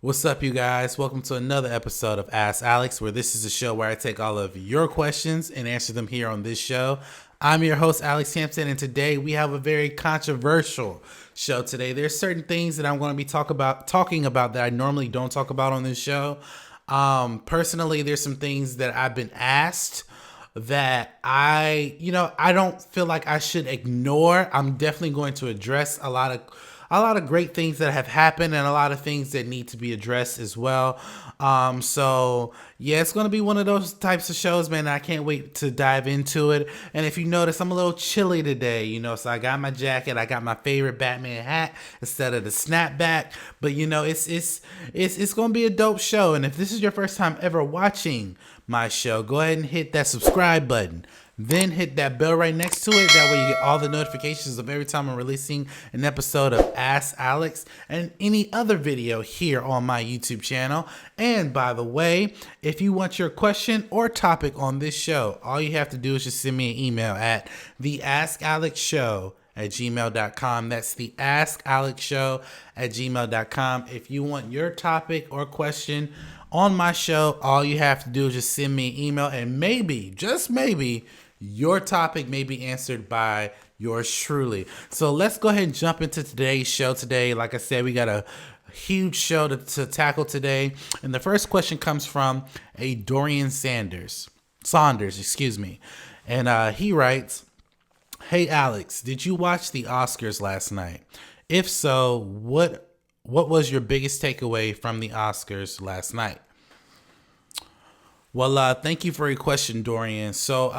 What's up, you guys? Welcome to another episode of Ask Alex, where this is a show where I take all of your questions and answer them here on this show. I'm your host, Alex Hampton, and today we have a very controversial show today. There's certain things that I'm going to be talking about that I normally don't talk about on this show. Personally, there's some things that I've been asked that I don't feel like I should ignore. I'm definitely going to address a lot of great things that have happened and a lot of things that need to be addressed as well. So yeah, it's going to be one of those types of shows, man. I can't wait to dive into it. And if you notice, I'm a little chilly today, so I got my jacket, I got my favorite Batman hat instead of the snapback. But it's going to be a dope show. And if this is your first time ever watching my show, go ahead and hit that subscribe button. Then hit that bell right next to it. That way you get all the notifications of every time I'm releasing an episode of Ask Alex and any other video here on my YouTube channel. And by the way, if you want your question or topic on this show, all you have to do is just send me an email at theaskalexshow@gmail.com. That's the askalexshow@gmail.com. If you want your topic or question on my show, all you have to do is just send me an email, and maybe, just maybe, your topic may be answered by yours truly. So let's go ahead and jump into today's show today. Like I said, we got a huge show to tackle today. And the first question comes from a Dorian Saunders, excuse me. And he writes, "Hey Alex, did you watch the Oscars last night? If so, what was your biggest takeaway from the Oscars last night?" Well, thank you for your question, Dorian. So,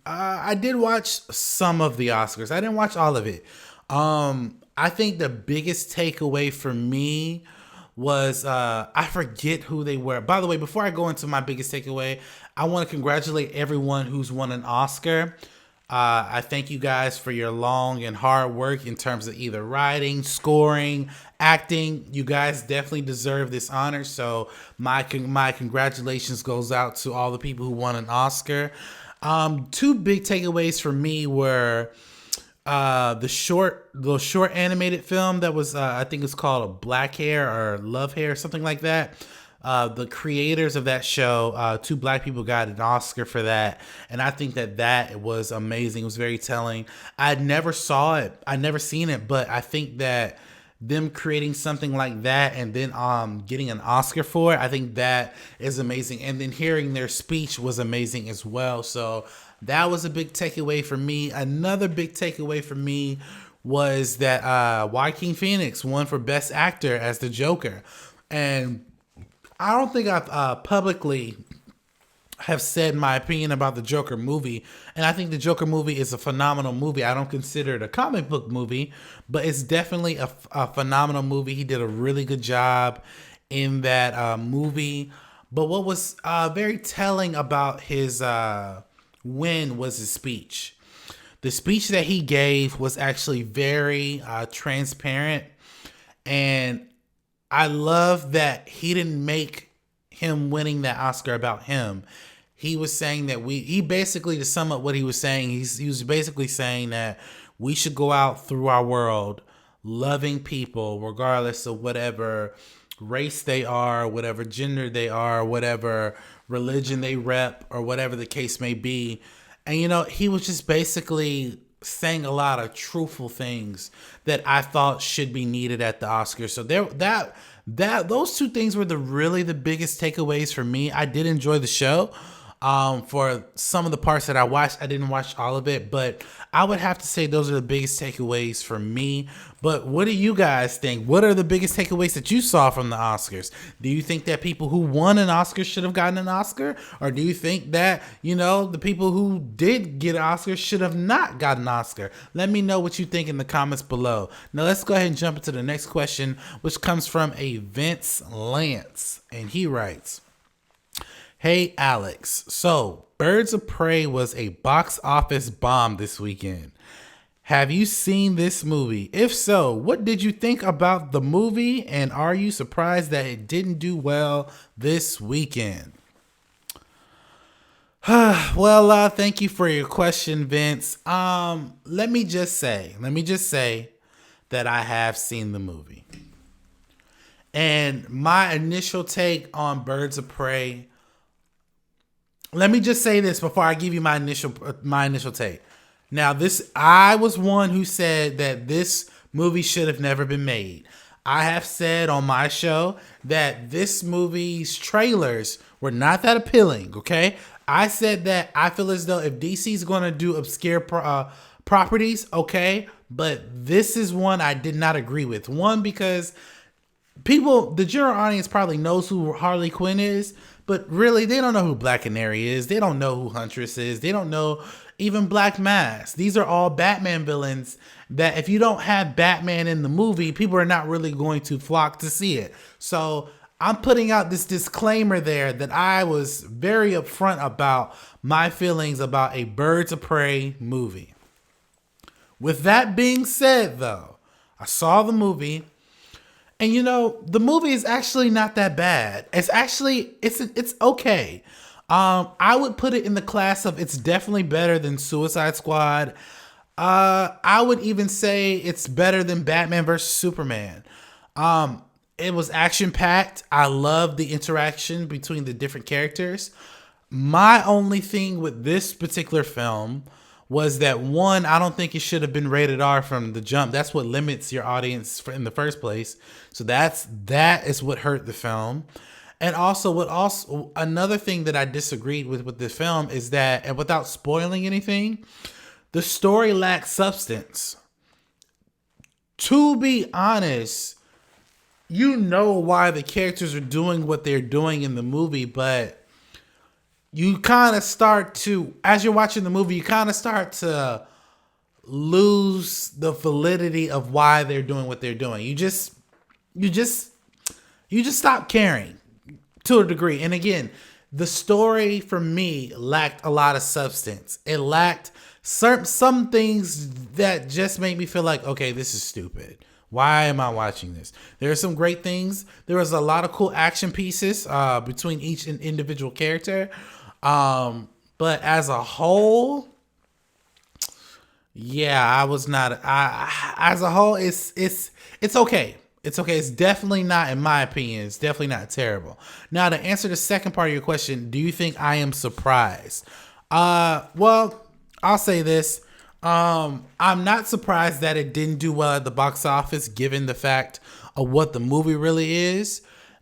I did watch some of the Oscars. I didn't watch all of it. I think the biggest takeaway for me was I forget who they were. By the way, before I go into my biggest takeaway, I want to congratulate everyone who's won an Oscar. I thank you guys for your long and hard work in terms of either writing, scoring, acting. You guys definitely deserve this honor. So my congratulations goes out to all the people who won an Oscar. Two big takeaways for me were the short animated film that was I think it's called Black Hair or Love Hair, something like that. The creators of that show, two black people got an Oscar for that. And I think that was amazing. It was very telling. I never saw it. I never seen it, but I think that them creating something like that and then getting an Oscar for it, I think that is amazing. And then hearing their speech was amazing as well. So that was a big takeaway for me. Another big takeaway for me was that Joaquin Phoenix won for Best Actor as the Joker. And I don't think I've publicly have said my opinion about the Joker movie. And I think the Joker movie is a phenomenal movie. I don't consider it a comic book movie, but it's definitely a phenomenal movie. He did a really good job in that movie. But what was very telling about his win was his speech. The speech that he gave was actually very transparent, and I love that he didn't make him winning that Oscar about him. He was saying that he basically, to sum up what he was saying, he was basically saying that we should go out through our world loving people regardless of whatever race they are, whatever gender they are, whatever religion they rep, or whatever the case may be. And he was just basically saying a lot of truthful things that I thought should be needed at the Oscars. So those two things were really the biggest takeaways for me. I did enjoy the show. For some of the parts that I watched, I didn't watch all of it, but I would have to say those are the biggest takeaways for me. But what do you guys think? What are the biggest takeaways that you saw from the Oscars? Do you think that people who won an Oscar should have gotten an Oscar? Or do you think that, the people who did get an Oscar should have not gotten an Oscar? Let me know what you think in the comments below. Now let's go ahead and jump into the next question, which comes from a Vince Lance. And he writes, "Hey Alex, so Birds of Prey was a box office bomb this weekend. Have you seen this movie? If so, what did you think about the movie, and are you surprised that it didn't do well this weekend?" Well, thank you for your question, Vince. Let me just say that I have seen the movie. And my initial take on Birds of Prey, let me just say this before I give you my initial take. Now, this I was one who said that this movie should have never been made. I have said on my show that this movie's trailers were not that appealing. Okay, I said that I feel as though if DC's going to do obscure properties, okay, but this is one I did not agree with. One, because the general audience probably knows who Harley Quinn is, but really they don't know who Black Canary is. They don't know who Huntress is. They don't know even Black Mask. These are all Batman villains that if you don't have Batman in the movie, people are not really going to flock to see it. So I'm putting out this disclaimer there that I was very upfront about my feelings about a Birds of Prey movie. With that being said, though, I saw the movie. And the movie is actually not that bad. It's okay. I would put it in the class of it's definitely better than Suicide Squad. I would even say it's better than Batman versus Superman. It was action packed. I love the interaction between the different characters. My only thing with this particular film was that, one, I don't think it should have been rated R from the jump. That's what limits your audience in the first place. So that is what hurt the film. And also another thing that I disagreed with the film is that, and without spoiling anything, the story lacks substance. To be honest, you know why the characters are doing what they're doing in the movie, but you kind of start to, as you're watching the movie, you kind of start to lose the validity of why they're doing what they're doing. You just stop caring to a degree. And again, the story for me lacked a lot of substance. It lacked some things that just made me feel like, okay, this is stupid. Why am I watching this? There are some great things. There was a lot of cool action pieces between each individual character. But as a whole, yeah, I was not. As a whole, it's okay. It's okay. It's definitely not, in my opinion, it's definitely not terrible. Now, to answer the second part of your question, do you think I am surprised? Well, I'll say this. I'm not surprised that it didn't do well at the box office, given the fact of what the movie really is.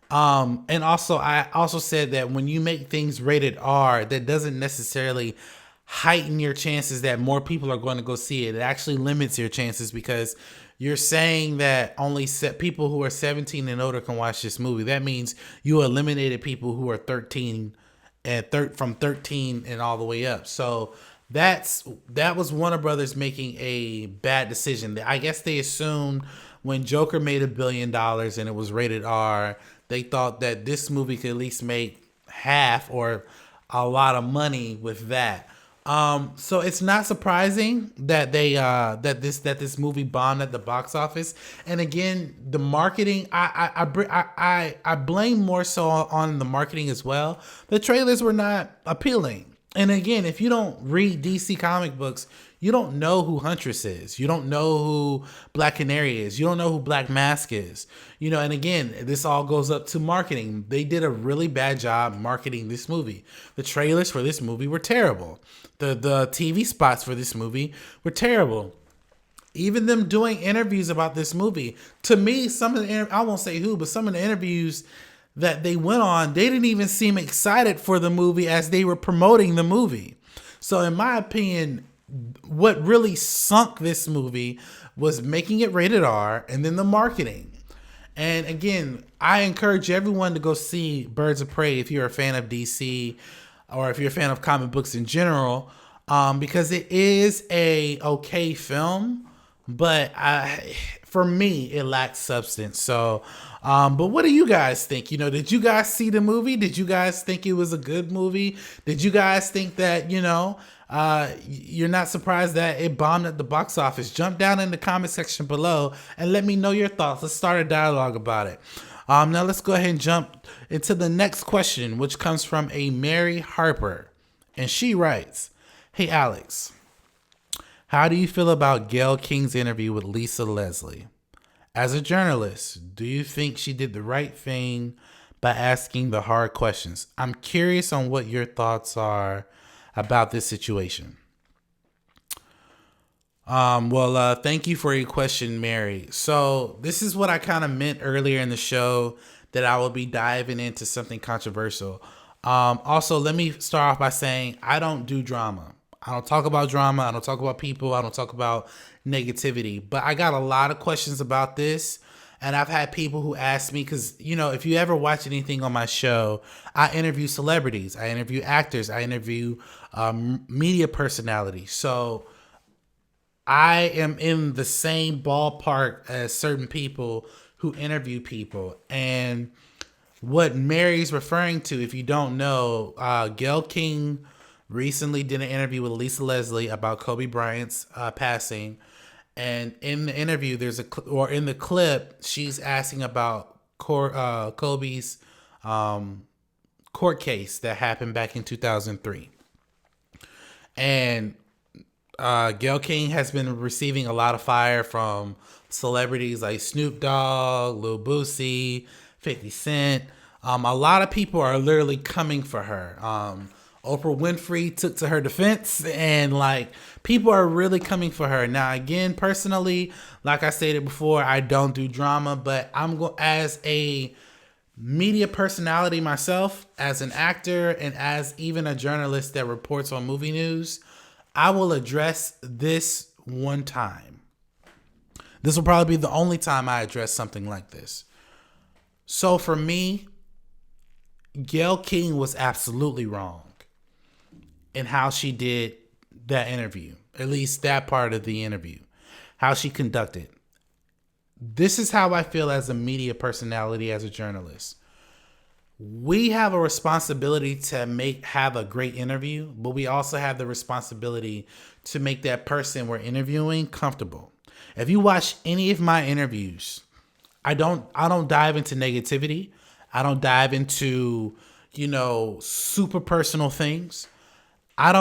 And also, I also said that when you make things rated R, that doesn't necessarily heighten your chances that more people are going to go see it. It actually limits your chances because you're saying that only people who are 17 and older can watch this movie. That means you eliminated people who are 13 and from 13 and all the way up. So that was Warner Brothers making a bad decision. I guess they assumed when Joker made $1 billion and it was rated R, they thought that this movie could at least make half or a lot of money with that. So it's not surprising that this movie bombed at the box office. And again, the marketing, I blame more so on the marketing as well. The trailers were not appealing. And again, if you don't read DC comic books, you don't know who Huntress is. You don't know who Black Canary is. You don't know who Black Mask is. And again, this all goes up to marketing. They did a really bad job marketing this movie. The trailers for this movie were terrible. The TV spots for this movie were terrible. Even them doing interviews about this movie, to me, I won't say who, but some of the interviews that they went on, they didn't even seem excited for the movie as they were promoting the movie. So in my opinion, what really sunk this movie was making it rated R and then the marketing. And again, I encourage everyone to go see Birds of Prey if you're a fan of DC or if you're a fan of comic books in general, because it is a okay film, but for me, it lacks substance. So, but what do you guys think? Did you guys see the movie? Did you guys think it was a good movie? Did you guys think that, you're not surprised that it bombed at the box office? Jump down in the comment section below and let me know your thoughts. Let's start a dialogue about it. Now let's go ahead and jump into the next question, which comes from a Mary Harper. And she writes, "Hey Alex, how do you feel about Gayle King's interview with Lisa Leslie? As a journalist, do you think she did the right thing by asking the hard questions? I'm curious on what your thoughts are about this situation. Thank you for your question, Mary. So this is what I kind of meant earlier in the show, that I will be diving into something controversial. Also, let me start off by saying I don't do drama. I don't talk about drama. I don't talk about people. I don't talk about negativity. But I got a lot of questions about this. And I've had people who ask me, because, if you ever watch anything on my show, I interview celebrities, I interview actors, I interview media personalities. So I am in the same ballpark as certain people who interview people. And what Mary's referring to, if you don't know, Gayle King recently did an interview with Lisa Leslie about Kobe Bryant's passing. And in the interview, in the clip, she's asking about Kobe's court case that happened back in 2003. And Gayle King has been receiving a lot of fire from celebrities like Snoop Dogg, Lil Boosie, 50 Cent. A lot of people are literally coming for her. Oprah Winfrey took to her defense, and people are really coming for her. Now, again, personally, like I stated before, I don't do drama, but as a media personality myself, as an actor, and as even a journalist that reports on movie news, I will address this one time. This will probably be the only time I address something like this. So for me, Gayle King was absolutely wrong in how she did that interview, at least that part of the interview, how she conducted. This is how I feel as a media personality, as a journalist. We have a responsibility to have a great interview, but we also have the responsibility to make that person we're interviewing comfortable. If you watch any of my interviews, I don't dive into negativity. I don't dive into, super personal things. I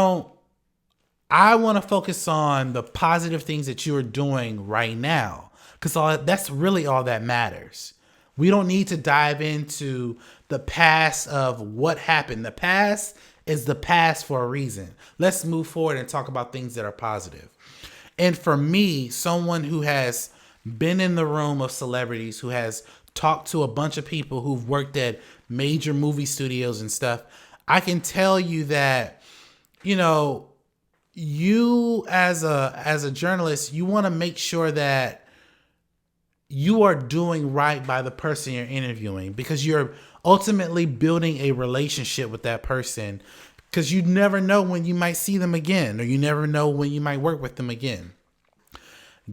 want to focus on the positive things that you are doing right now, because that's really all that matters. We don't need to dive into the past of what happened. The past is the past for a reason. Let's move forward and talk about things that are positive. And for me, someone who has been in the room of celebrities, who has talked to a bunch of people who've worked at major movie studios and stuff, I can tell you that, you as a journalist, you want to make sure that you are doing right by the person you're interviewing, because you're ultimately building a relationship with that person, because you never know when you might see them again, or you never know when you might work with them again.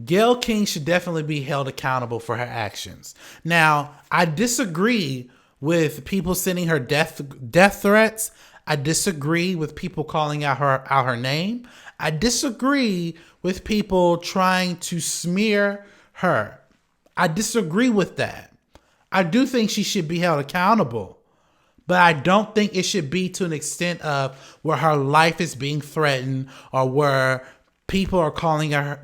Gayle King should definitely be held accountable for her actions. Now, I disagree with people sending her death threats. I disagree with people calling out her name. I disagree with people trying to smear her. I disagree with that. I do think she should be held accountable, but I don't think it should be to an extent of where her life is being threatened, or where people are calling her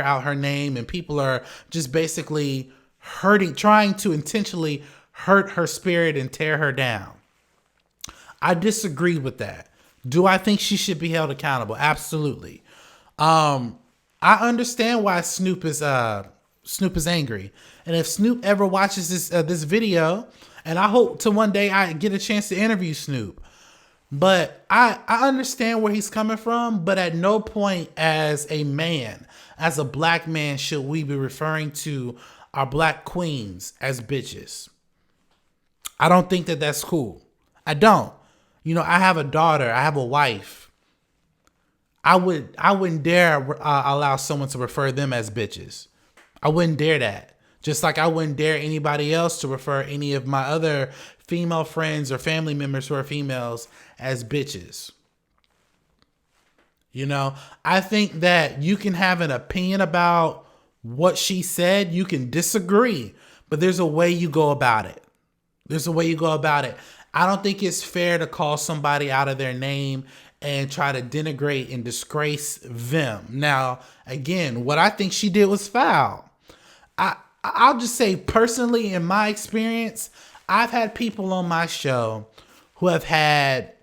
out her name, and people are just basically trying to intentionally hurt her spirit and tear her down. I disagree with that. Do I think she should be held accountable? Absolutely. I understand why Snoop is angry, and if Snoop ever watches this video, and I hope to one day I get a chance to interview Snoop, but I understand where he's coming from. But at no point, as a man, as a black man, should we be referring to our black queens as bitches. I don't think that that's cool. I don't. I have a daughter. I have a wife. I wouldn't dare allow someone to refer them as bitches. I wouldn't dare that. Just like I wouldn't dare anybody else to refer any of my other female friends or family members who are females as bitches. I think that you can have an opinion about what she said. You can disagree, but there's a way you go about it. I don't think it's fair to call somebody out of their name and try to denigrate and disgrace them. Now, again, what I think she did was foul. I I'll just say personally, in my experience, I've had people on my show who have had,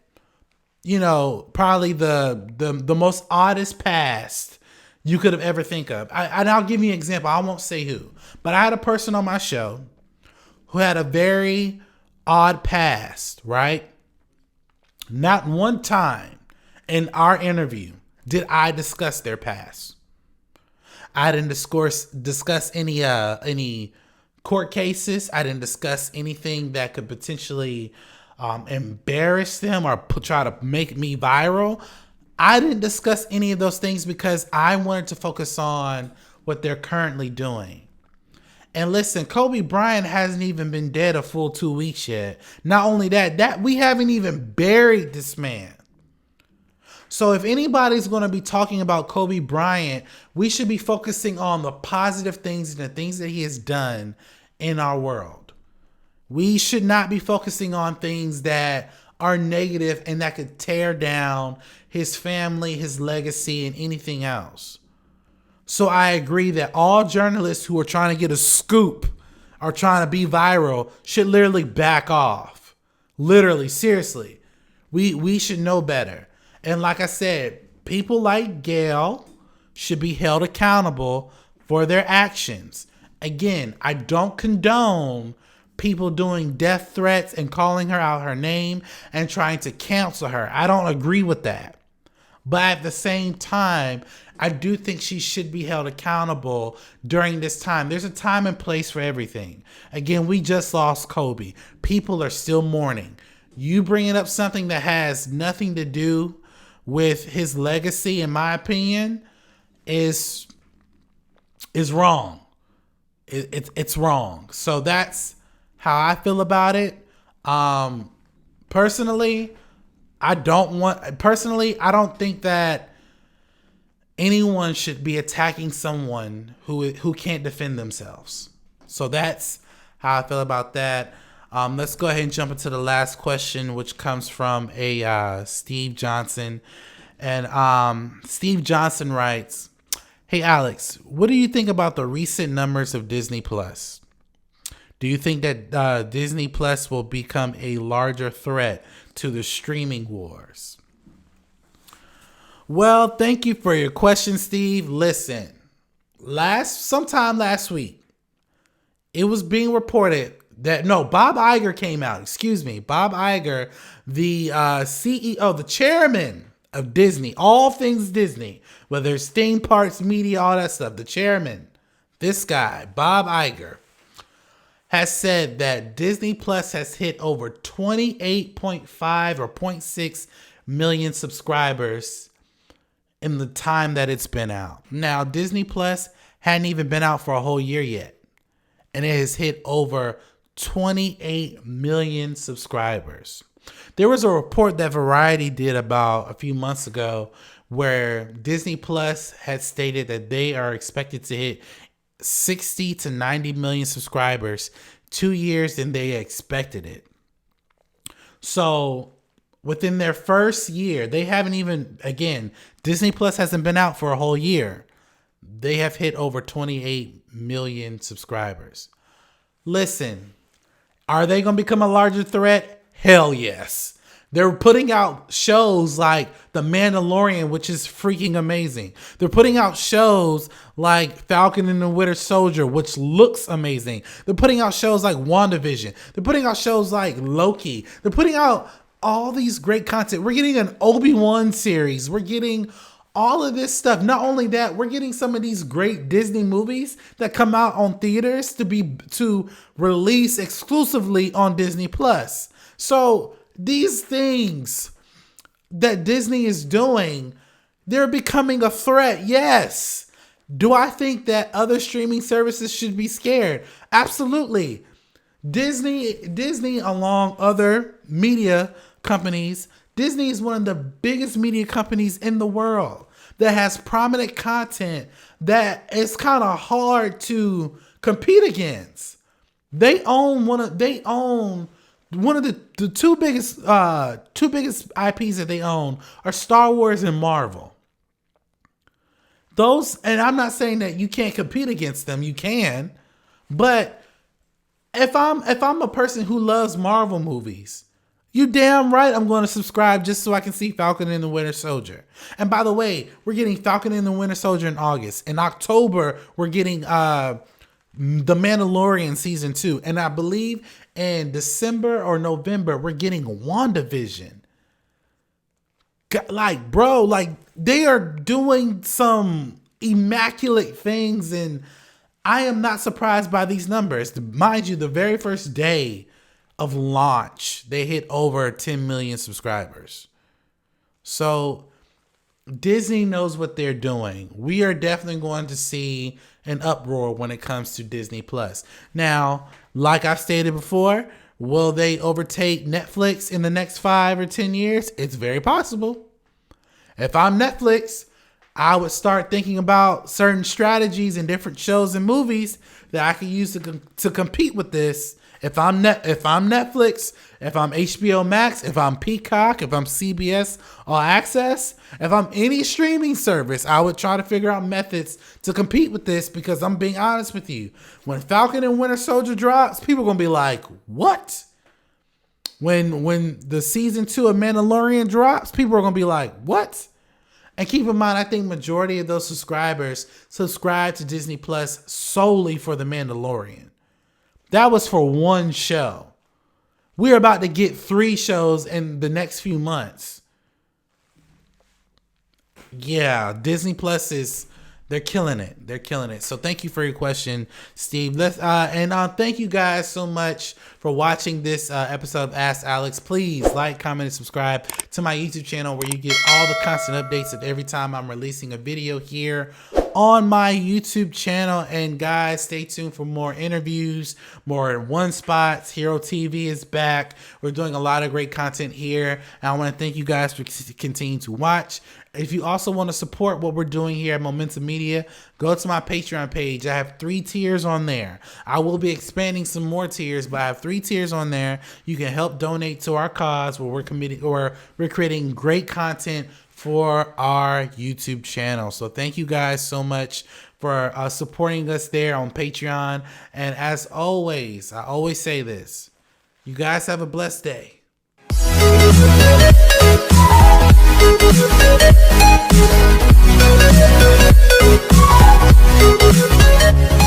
probably the most oddest past you could have ever think of. And I'll give you an example. I won't say who, but I had a person on my show who had a very odd past, right? Not one time in our interview did I discuss their past. I didn't discuss any court cases. I didn't discuss anything that could potentially embarrass them or try to make me viral. I didn't discuss any of those things because I wanted to focus on what they're currently doing. And listen, Kobe Bryant hasn't even been dead a full 2 weeks yet. Not only that we haven't even buried this man. So if anybody's going to be talking about Kobe Bryant, we should be focusing on the positive things and the things that he has done in our world. We should not be focusing on things that are negative and that could tear down his family, his legacy, and anything else. So I agree that all journalists who are trying to get a scoop or trying to be viral should literally back off. Literally, seriously. We should know better. And like I said, people like Gayle should be held accountable for their actions. Again, I don't condone people doing death threats and calling her out her name and trying to cancel her. I don't agree with that. But at the same time, I do think she should be held accountable during this time. There's a time and place for everything. Again, we just lost Kobe. People are still mourning. You bringing up something that has nothing to do with his legacy, in my opinion, is wrong. It's wrong. So that's how I feel about it. Personally, I don't think that anyone should be attacking someone who can't defend themselves. So that's how I feel about that. Let's go ahead and jump into the last question, which comes from a Steve Johnson. And Steve Johnson writes, "Hey Alex, what do you think about the recent numbers of Disney Plus? Do you think that Disney Plus will become a larger threat to the streaming wars?" Well, thank you for your question, Steve. Listen, sometime last week, it was being reported that Bob Iger came out. Excuse me, Bob Iger, the CEO, the chairman of Disney, all things Disney, whether it's theme parks, media, all that stuff. The chairman, this guy, Bob Iger, has said that Disney Plus has hit over 28.5 or 0.6 million subscribers in the time that it's been out. Now, Disney Plus hadn't even been out for a whole year yet, and it has hit over 28 million subscribers. There was a report that Variety did about a few months ago where Disney Plus had stated that they are expected to hit 60 to 90 million subscribers 2 years than they expected it. So within their first year, they haven't even, again, Disney Plus hasn't been out for a whole year. They have hit over 28 million subscribers. Listen, are they going to become a larger threat? Hell yes. They're putting out shows like The Mandalorian, which is freaking amazing. They're putting out shows like Falcon and the Winter Soldier, which looks amazing. They're putting out shows like WandaVision. They're putting out shows like Loki. They're putting out all these great content. We're getting an Obi-Wan series. We're getting all of this stuff. Not only that, we're getting some of these great Disney movies that come out on theaters to release exclusively on Disney Plus. So these things that Disney is doing, they're becoming a threat. Yes. Do I think that other streaming services should be scared? Absolutely. Disney, along other media companies, Disney is one of the biggest media companies in the world that has prominent content that is kind of hard to compete against. They own one of the two biggest IPs that they own are Star Wars and Marvel. Those, and I'm not saying that you can't compete against them, you can, But if I'm a person who loves Marvel movies, you damn right I'm going to subscribe just so I can see Falcon and the Winter Soldier. And by the way, we're getting Falcon and the Winter Soldier in August. In October, we're getting The Mandalorian season 2. And I believe in December or November, we're getting WandaVision. Like, bro, like they are doing some immaculate things, and I am not surprised by these numbers. Mind you, the very first day of launch, they hit over 10 million subscribers. So Disney knows what they're doing. We are definitely going to see an uproar when it comes to Disney Plus. Now, like I've stated before, will they overtake Netflix in the next 5 or 10 years? It's very possible. If I'm Netflix, I would start thinking about certain strategies and different shows and movies that I could use to compete with this. If I'm Netflix, if I'm HBO Max, if I'm Peacock, if I'm CBS All Access, if I'm any streaming service, I would try to figure out methods to compete with this, because I'm being honest with you. When Falcon and Winter Soldier drops, people are going to be like, what? When the season 2 of Mandalorian drops, people are going to be like, what? And keep in mind, I think majority of those subscribers subscribe to Disney Plus solely for The Mandalorian. That was for one show. We're about to get 3 shows in the next few months. Yeah, Disney Plus they're killing it. They're killing it. So thank you for your question, Steve. Thank you guys so much for watching this episode of Ask Alex. Please like, comment, and subscribe to my YouTube channel, where you get all the constant updates of every time I'm releasing a video here on my YouTube channel. And guys, stay tuned for more interviews, more one spots. Hero TV is back. We're doing a lot of great content here, and I want to thank you guys for continuing to watch. If you also want to support what we're doing here at Momentum Media, go to my Patreon page. I have 3 tiers on there. I will be expanding some more tiers, but I have 3 tiers on there. You can help donate to our cause, where we're creating great content for our YouTube channel. So thank you guys so much for supporting us there on Patreon. And as always, I always say this: you guys have a blessed day. We'll be right back.